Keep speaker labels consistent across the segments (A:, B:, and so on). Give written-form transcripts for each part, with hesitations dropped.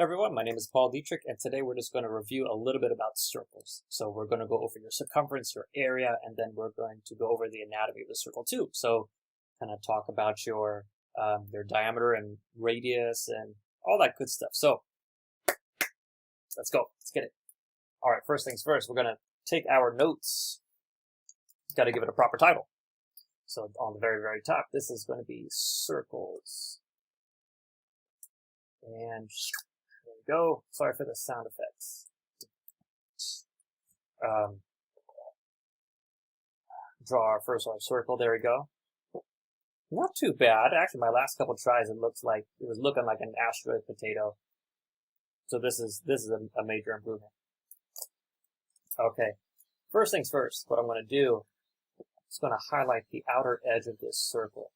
A: everyone, my name is Paul Dietrich, and today we're just going to review a little bit about circles. So we're going to go over your circumference, your area, and then we're going to go over the anatomy of the circle too. So kind of talk about your diameter and radius and all that good stuff. So let's go. Let's get it. All right, first things first, we're going to take our notes. Got to give it a proper title. So on the very, very top, this is going to be circles. And there we go. Sorry for the sound effects. Draw our circle. There we go. Not too bad. Actually, my last couple tries, it was looking like an asteroid potato. So this is a major improvement. Okay. First things first, what I'm going to do is going to highlight the outer edge of this circle.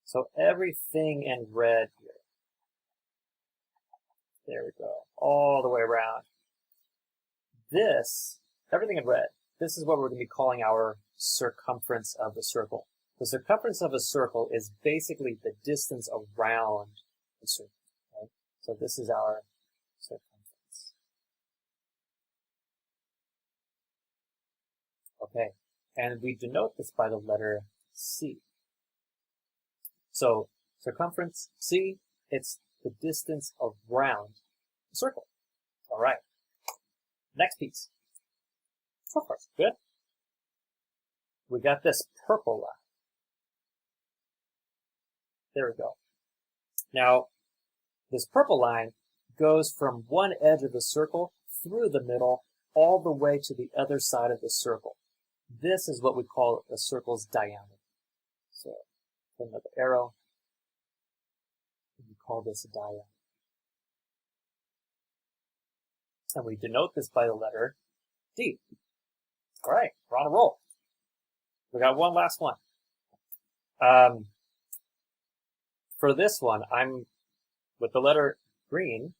A: So everything in red here. There we go. All the way around. Everything in red, this is what we're going to be calling our circumference of the circle. The circumference of a circle is basically the distance around the circle. Right? So this is our circumference. Okay, and we denote this by the letter C. So circumference, C, it's the distance around the circle. All right. Next piece. So far, so good. We got this purple line. There we go. Now, this purple line goes from one edge of the circle through the middle all the way to the other side of the circle. This is what we call the circle's diameter. So, put another arrow. We call this a diameter. And we denote this by the letter D. All right, we're on a roll. We got one last one. For this one, I'm, with the letter green,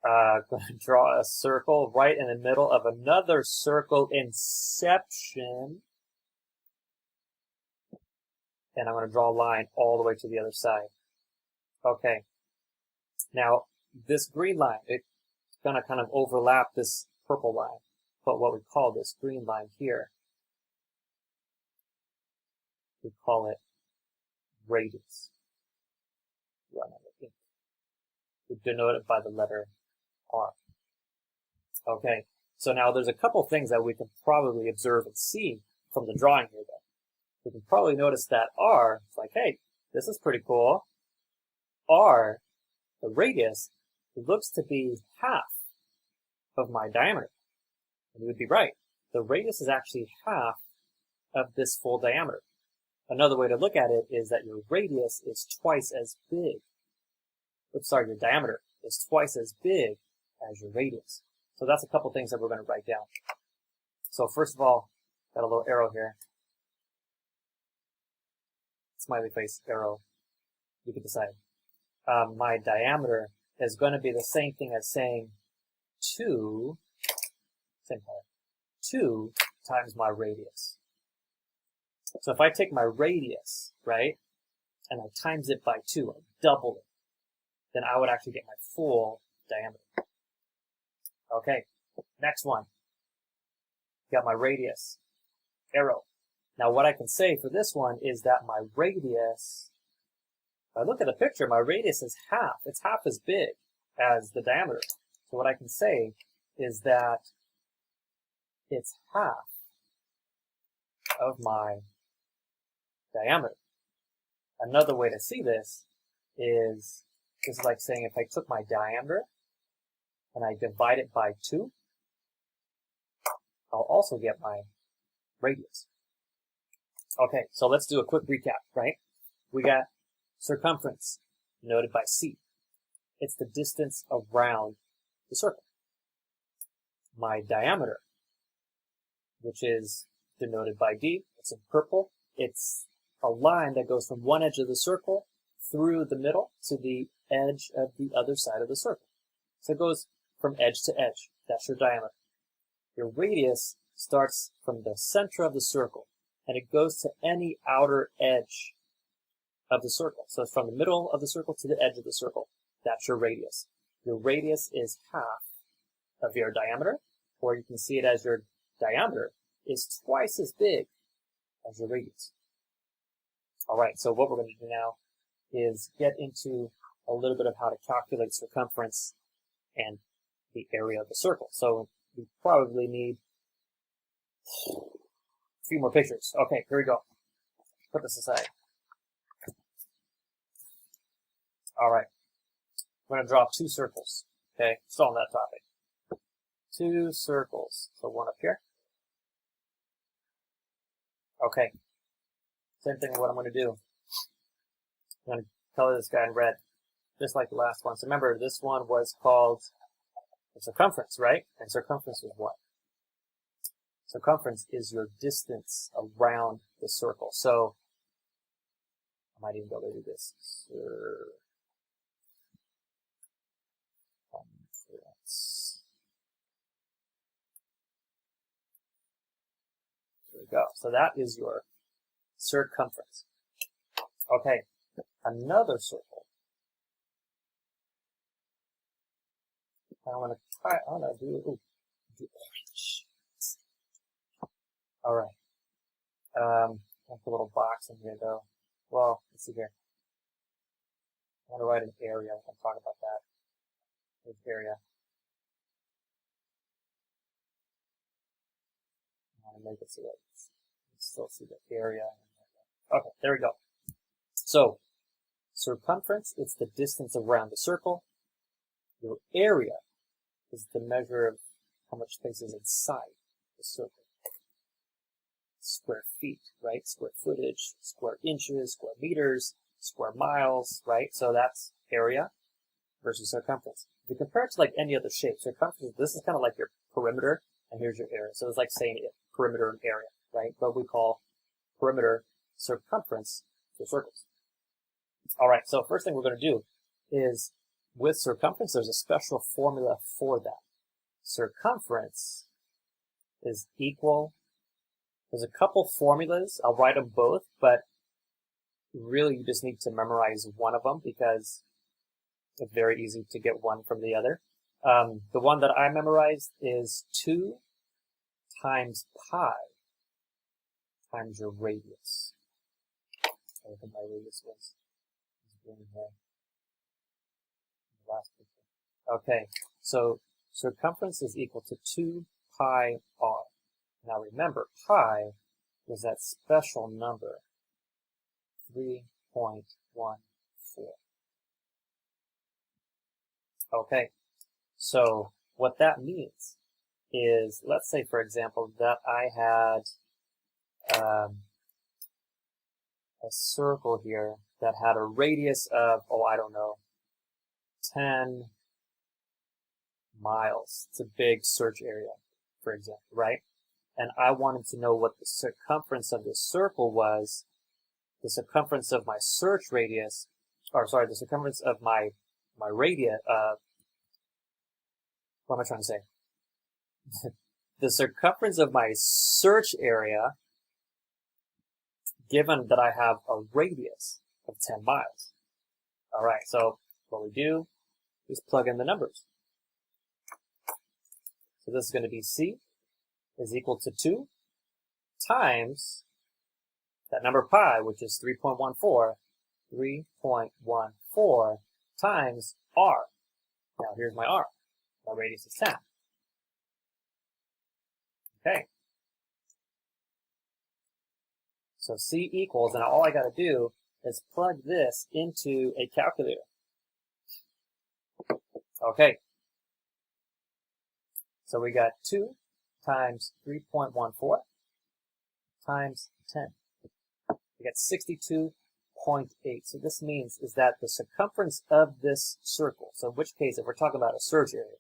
A: going to draw a circle right in the middle of another circle inception. And I'm going to draw a line all the way to the other side. Okay. Now, this green line, it's going to kind of overlap this purple line. But what we call this green line here, we call it radius. Run out of ink. We denote it by the letter R. Okay. So now there's a couple things that we can probably observe and see from the drawing here, though. We can probably notice that R, it's like, hey, this is pretty cool. R, the radius, it looks to be half of my diameter. And you would be right. The radius is actually half of this full diameter. Another way to look at it is that your radius is twice as big. Your diameter is twice as big as your radius. So that's a couple things that we're going to write down. So first of all, got a little arrow here. Smiley face, arrow. You can decide. My diameter is going to be the same thing as saying 2 times my radius. So if I take my radius, right, and I times it by 2, I double it, then I would actually get my full diameter. Okay, next one. Got my radius, arrow. Now what I can say for this one is that my radius, if I look at the picture, my radius is half. It's half as big as the diameter. So what I can say is that it's half of my diameter. Another way to see this is like saying if I took my diameter and I divide it by 2, I'll also get my radius. Okay, so let's do a quick recap, right? We got circumference, denoted by C. It's the distance around the circle. My diameter, which is denoted by D, it's in purple. It's a line that goes from one edge of the circle through the middle to the edge of the other side of the circle. So it goes from edge to edge. That's your diameter. Your radius starts from the center of the circle, and it goes to any outer edge of the circle. So it's from the middle of the circle to the edge of the circle. That's your radius. Your radius is half of your diameter, or you can see it as your diameter is twice as big as your radius. All right, so what we're going to do now is get into a little bit of how to calculate circumference and the area of the circle. So we probably need a few more pictures. Okay, here we go. Put this aside. All right, we're going to draw two circles. Okay, still on that topic. Two circles. So one up here. Okay, same thing with what I'm going to do. I'm going to color this guy in red, just like the last one. So remember, this one was called the circumference, right? And circumference is what? Circumference is your distance around the circle. So I might even be able to do this. Circumference. There we go. So that is your circumference. Okay, another circle. I want to try. I want to do orange. All right. Like a little box in here, though. Well, let's see here. I want to write an area. I can talk about that. Here's area. I want to make it so that you can still see the area. Okay, there we go. So, circumference is the distance around the circle. Your area is the measure of how much space is inside the circle. Square feet, right? Square footage, square inches, square meters, square miles, right? So that's area versus circumference. If you compare it to like any other shape, circumference, this is kind of like your perimeter, and here's your area. So it's like saying perimeter and area, right? But we call perimeter circumference for circles. All right, so first thing we're going to do is with circumference, there's a special formula for that. Circumference is equal. There's a couple formulas. I'll write them both, but really you just need to memorize one of them because it's very easy to get one from the other. The one that I memorized is 2 times pi times your radius. I think my radius was here. Last picture. Okay, so circumference is equal to 2 pi r. Now remember, pi is that special number, 3.14. Okay, so what that means is, let's say, for example, that I had a circle here that had a radius of, I don't know, 10 miles. It's a big search area, for example, right? And I wanted to know what the circumference of the circle was, the circumference of my search radius, the circumference of my radius, what am I trying to say? The circumference of my search area, given that I have a radius of 10 miles. All right, so what we do is plug in the numbers. So this is going to be C is equal to 2 times that number pi, which is 3.14, 3.14 times r. Now here's my r. My radius is 10. Okay. So C equals, and all I got to do is plug this into a calculator. Okay. So we got 2 times 3.14 times 10. We got 62.8. So this means is that the circumference of this circle, so in which case if we're talking about a search area,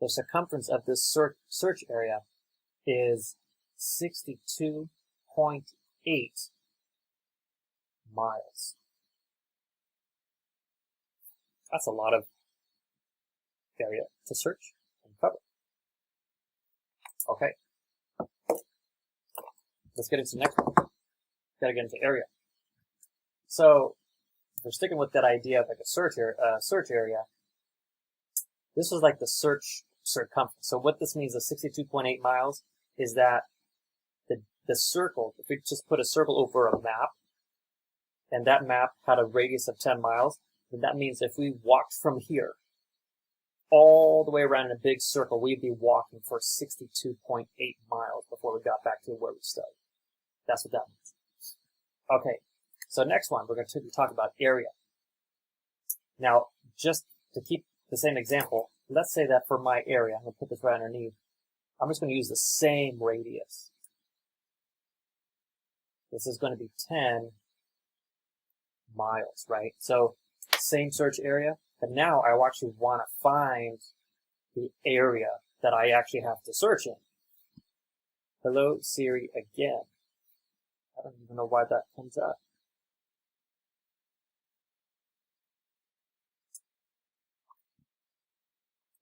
A: the circumference of this search area is 62.8 miles. That's a lot of area to search and cover. Okay. Let's get into the next one. Gotta get into area. So if we're sticking with that idea of like a search area, this was like the search circumference. So what this means, the 62.8 miles, is that the circle, if we just put a circle over a map, and that map had a radius of 10 miles, then that means if we walked from here all the way around in a big circle, we'd be walking for 62.8 miles before we got back to where we started. That's what that means. Okay, so next one, we're going to talk about area. Now, just to keep the same example, let's say that for my area, I'm going to put this right underneath, I'm just going to use the same radius. This is going to be 10 miles, right? So, same search area, but now I actually want to find the area that I actually have to search in. Hello, Siri again. I don't even know why that comes up.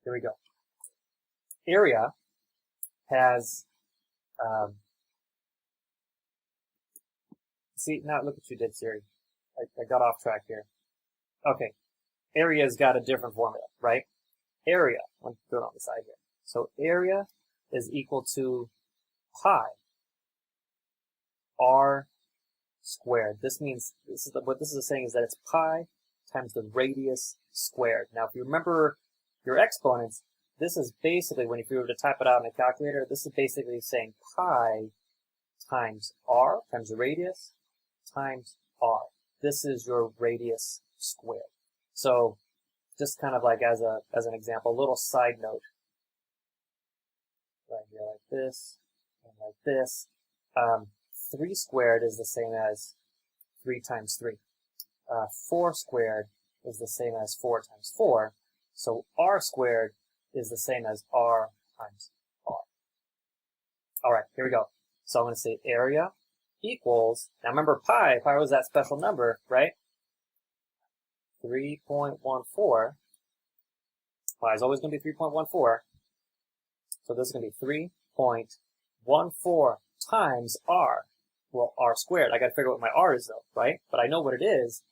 A: Here we go. Area has, see, now look what you did, Siri. I got off track here. Okay. Area's got a different formula, right? Area, let me do it on the side here. So area is equal to pi r squared. This means, what this is saying is that it's pi times the radius squared. Now, if you remember your exponents, this is basically, if you were to type it out in a calculator, this is basically saying pi times r, times the radius, times r. This is your radius squared. So, just kind of like as an example, a little side note. Right here like this, and like this. 3 squared is the same as 3 times 3. 4 squared is the same as 4 times 4. So r squared is the same as r times r. Alright, here we go. So I'm going to say area equals, now remember pi was that special number, right? 3.14. Pi is always going to be 3.14. So this is going to be 3.14 times r. Well, r squared. I got to figure out what my r is though, right? But I know what it is.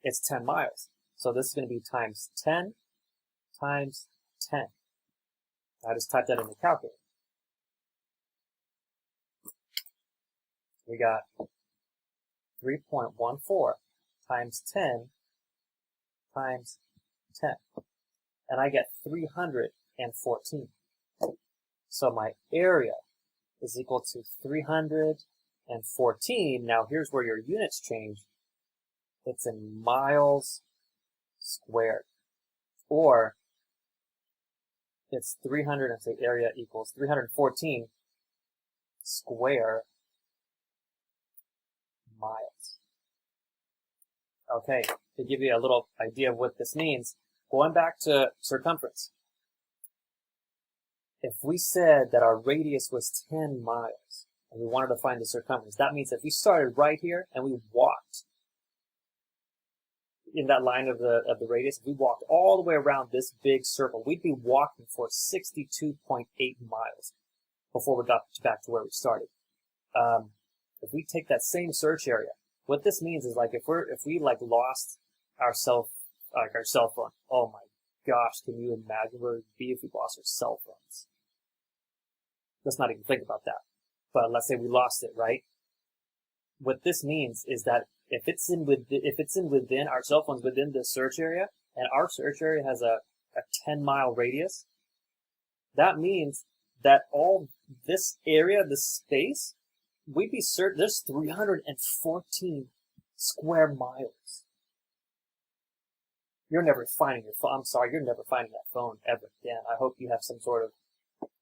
A: It's 10 miles. So this is going to be times 10 times 10. I just typed that in the calculator. We got 3.14 times 10 times 10. And I get 314. So my area is equal to 314. Now here's where your units change. It's in miles squared. Or it's 300, and say area equals 314 square miles. Okay, to give you a little idea of what this means, going back to circumference. If we said that our radius was 10 miles, and we wanted to find the circumference, that means if we started right here and we walked in that line of the radius, if we walked all the way around this big circle, we'd be walking for 62.8 miles before we got back to where we started. If we take that same search area, what this means is like if we lost our cell phone. Oh my gosh, can you imagine where we'd be if we lost our cell phones? Let's not even think about that. But let's say we lost it, right? What this means is that if it's in within our cell phones within the search area, and our search area has a 10-mile radius, that means that all this area, this space, we'd be there's 314 square miles. You're never finding your phone. I'm sorry, you're never finding that phone ever again. I hope you have some sort of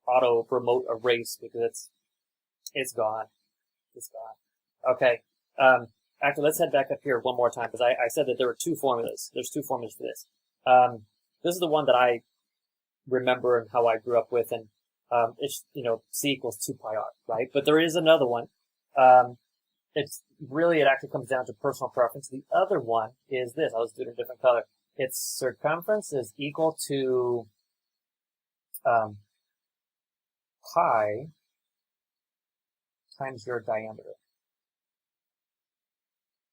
A: auto remote erase because it's gone. It's gone. Okay. Actually, let's head back up here one more time because I said that there were 2 formulas. There's 2 formulas for this. This is the one that I remember and how I grew up with, and it's C equals 2 pi r, right? But there is another one. It actually comes down to personal preference. The other one is this. I'll just do it in a different color. Its circumference is equal to pi times your diameter.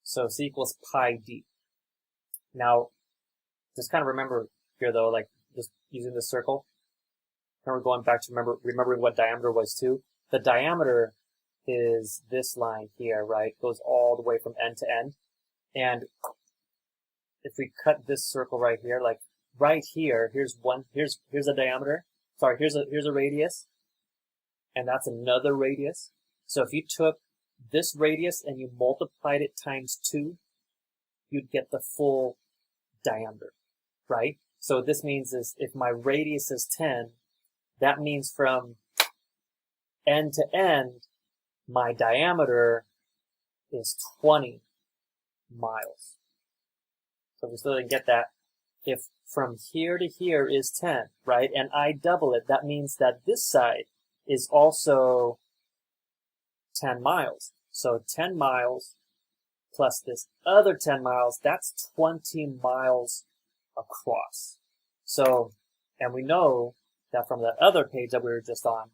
A: So C equals pi d. Now, just kind of remember here though, like just using the circle. Remember going back to remembering what diameter was too. The diameter is this line here, right? Goes all the way from end to end. And if we cut this circle right here, like right here, here's a diameter. Sorry, here's a radius. And that's another radius. So if you took this radius and you multiplied it times 2, you'd get the full diameter, right? So what this means is if my radius is 10, that means from end to end, my diameter is 20 miles. So we still didn't get that. If from here to here is 10, right, and I double it, that means that this side is also 10 miles. So 10 miles plus this other 10 miles, that's 20 miles across. So, and we know that from that other page that we were just on,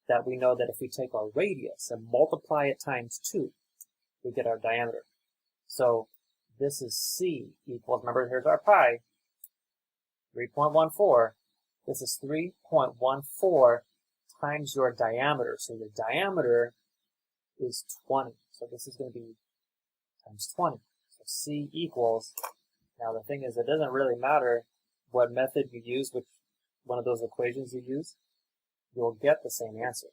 A: that we know that if we take our radius and multiply it times 2, we get our diameter. So this is C equals, remember here's our pi, 3.14. This is 3.14 times your diameter. So your diameter is 20. So this is going to be times 20. So C equals, now the thing is, it doesn't really matter what method you use, which one of those equations you use, you'll get the same answer.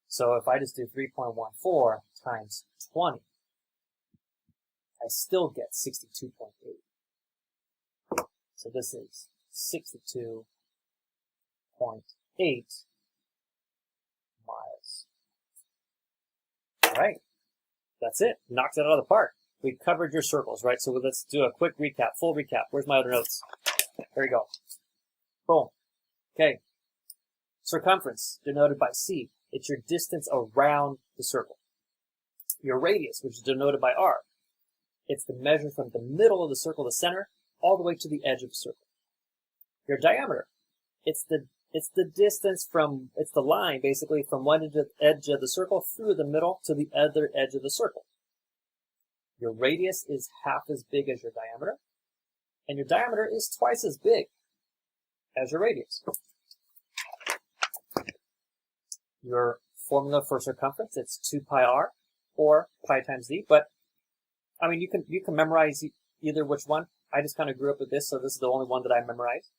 A: So if I just do 3.14 times 20, I still get 62.8. So this is 62.8 miles. All right, that's it. Knocked it out of the park. We covered your circles, right? So let's do a quick recap, full recap. Where's my other notes? There you go. Boom. Okay. Circumference, denoted by C. It's your distance around the circle. Your radius, which is denoted by R. It's the measure from the middle of the circle, the center, all the way to the edge of the circle. Your diameter. It's the distance from, it's the line, basically, from one edge of the circle through the middle to the other edge of the circle. Your radius is half as big as your diameter, and your diameter is twice as big as your radius. Your formula for circumference, it's 2 pi r, or pi times d, but, I mean, you can memorize either which one. I just kind of grew up with this, so this is the only one that I memorized.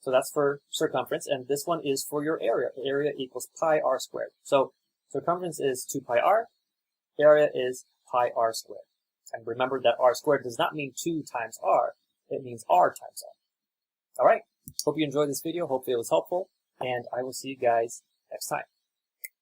A: So that's for circumference, and this one is for your area. Area equals pi r squared. So circumference is 2 pi r, area is pi r squared. And remember that r squared does not mean 2 times r, it means r times r. All right, hope you enjoyed this video, hopefully it was helpful, and I will see you guys next time.